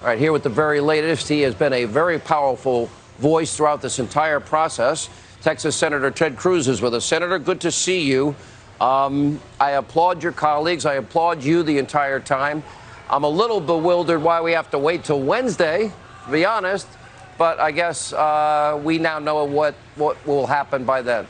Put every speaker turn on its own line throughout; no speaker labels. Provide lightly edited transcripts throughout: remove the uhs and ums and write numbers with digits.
All right, here with the very latest. He has been a very powerful voice throughout this entire process. Texas Senator Ted Cruz is with us. Senator, good to see you. I applaud your colleagues. I applaud you the entire time. I'm a little bewildered why we have to wait till Wednesday, to be honest. But I guess we now know what will happen by then.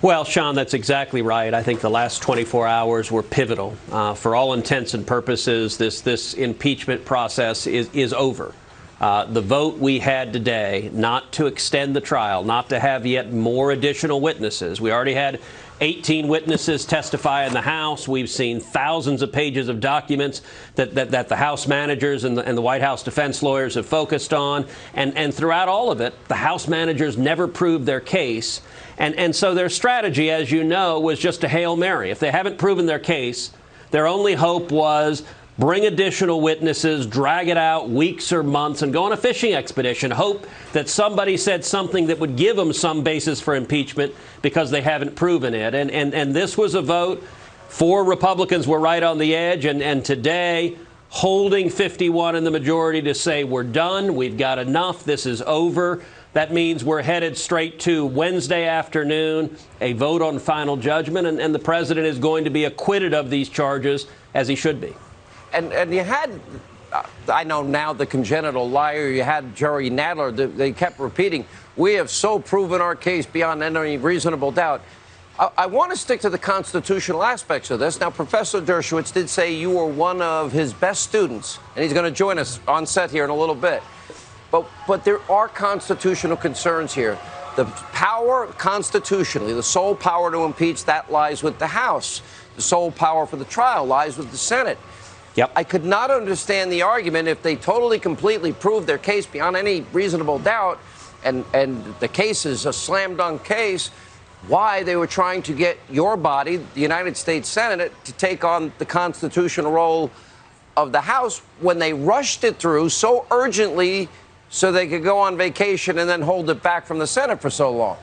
Well, Sean, that's exactly right. I think the last 24 hours were pivotal. For all intents and purposes, this impeachment process is over. The vote we had today not to extend the trial, not to have yet more additional witnesses. We already had 18 witnesses testify in the House. We've seen thousands of pages of documents that the House managers and the White House defense lawyers have focused on. And throughout all of it, the House managers never proved their case. And so their strategy, as you know, was just a Hail Mary. If they haven't proven their case, their only hope was bring additional witnesses, drag it out weeks or months, and go on a fishing expedition, hope that somebody said something that would give them some basis for impeachment because they haven't proven it. And this was a vote. 4 Republicans were right on the edge, and today, holding 51 in the majority to say we're done, we've got enough, this is over. That means we're headed straight to Wednesday afternoon, a vote on final judgment, and the president is going to be acquitted of these charges, as he should be.
And you had, I know now, the congenital liar. You had Jerry Nadler. They kept repeating, we have so proven our case beyond any reasonable doubt. I want to stick to the constitutional aspects of this. Now, Professor Dershowitz did say you were one of his best students, and he's going to join us on set here in a little bit. But there are constitutional concerns here. The power constitutionally, the sole power to impeach, that lies with the House. The sole power for the trial lies with the Senate.
Yep.
I could not understand the argument if they totally, completely proved their case beyond any reasonable doubt, and the case is a slam dunk case, why they were trying to get your body, the United States Senate, to take on the constitutional role of the House when they rushed it through so urgently so they could go on vacation and then hold it back from the Senate for so long.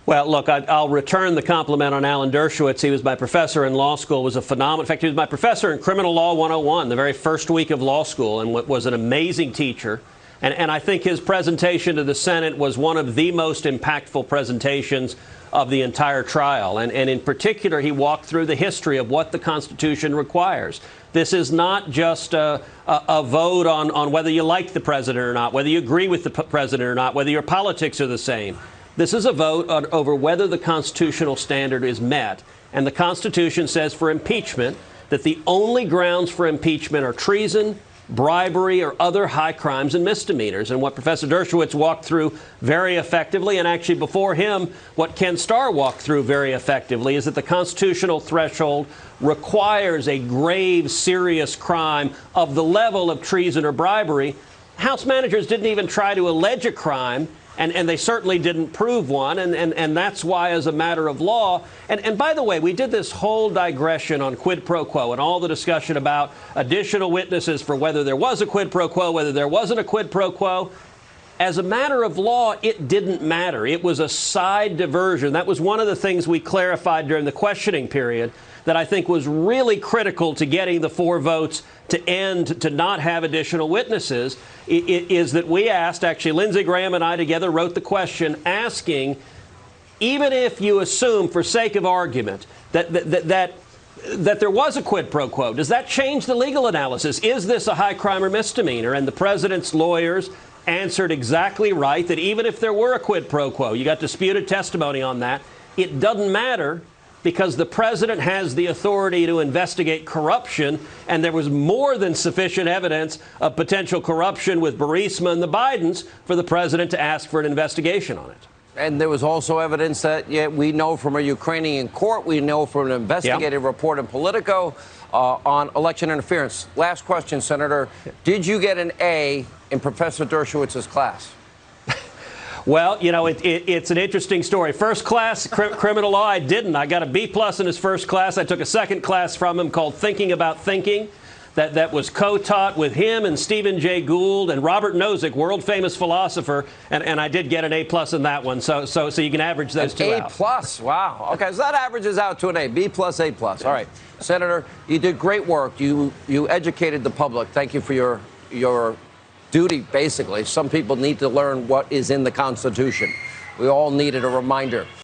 Well, look, I'll return the compliment on Alan Dershowitz. He was my professor in law school, was a phenomenal. In fact, he was my professor in Criminal Law 101, the very first week of law school, and was an amazing teacher. And I think his presentation to the Senate was one of the most impactful presentations of the entire trial. And in particular, he walked through the history of what the Constitution requires. This is not just a vote on whether you like the president or not, whether you agree with the president or not, whether your politics are the same. This is a vote over whether the constitutional standard is met. And the Constitution says for impeachment that the only grounds for impeachment are treason, bribery, or other high crimes and misdemeanors. And what Professor Dershowitz walked through very effectively, and actually before him, what Ken Starr walked through very effectively, is that the constitutional threshold requires a grave, serious crime of the level of treason or bribery. House managers didn't even try to allege a crime, and they certainly didn't prove one, and that's why, as a matter of law, and by the way, we did this whole digression on quid pro quo and all the discussion about additional witnesses for whether there was a quid pro quo, whether there wasn't a quid pro quo. As a matter of law, it didn't matter. It was a side diversion. That was one of the things we clarified during the questioning period that I think was really critical to getting the 4 votes to end, to not have additional witnesses, is that we asked, actually Lindsey Graham and I together wrote the question asking, even if you assume, for sake of argument, that there was a quid pro quo, does that change the legal analysis? Is this a high crime or misdemeanor? And the president's lawyers answered exactly right, that even if there were a quid pro quo, you got disputed testimony on that, it doesn't matter, because the president has the authority to investigate corruption, and there was more than sufficient evidence of potential corruption with Burisma and the Bidens for the president to ask for an investigation on it.
And there was also evidence that we know from a Ukrainian court, we know from an investigative report in Politico on election interference. Last question, Senator. Did you get an A in Professor Dershowitz's class?
Well, you know, it's an interesting story. First class, criminal law, I didn't. I got a B+ in his first class. I took a second class from him called Thinking About Thinking. that was co-taught with him and Stephen Jay Gould and Robert Nozick, world-famous philosopher, and I did get an A+ in that one. So you can average those two out.
A+, wow. Okay, so that averages out to an A, B+, A+. All right, Senator, you did great work. You educated the public. Thank you for your duty, basically. Some people need to learn what is in the Constitution. We all needed a reminder.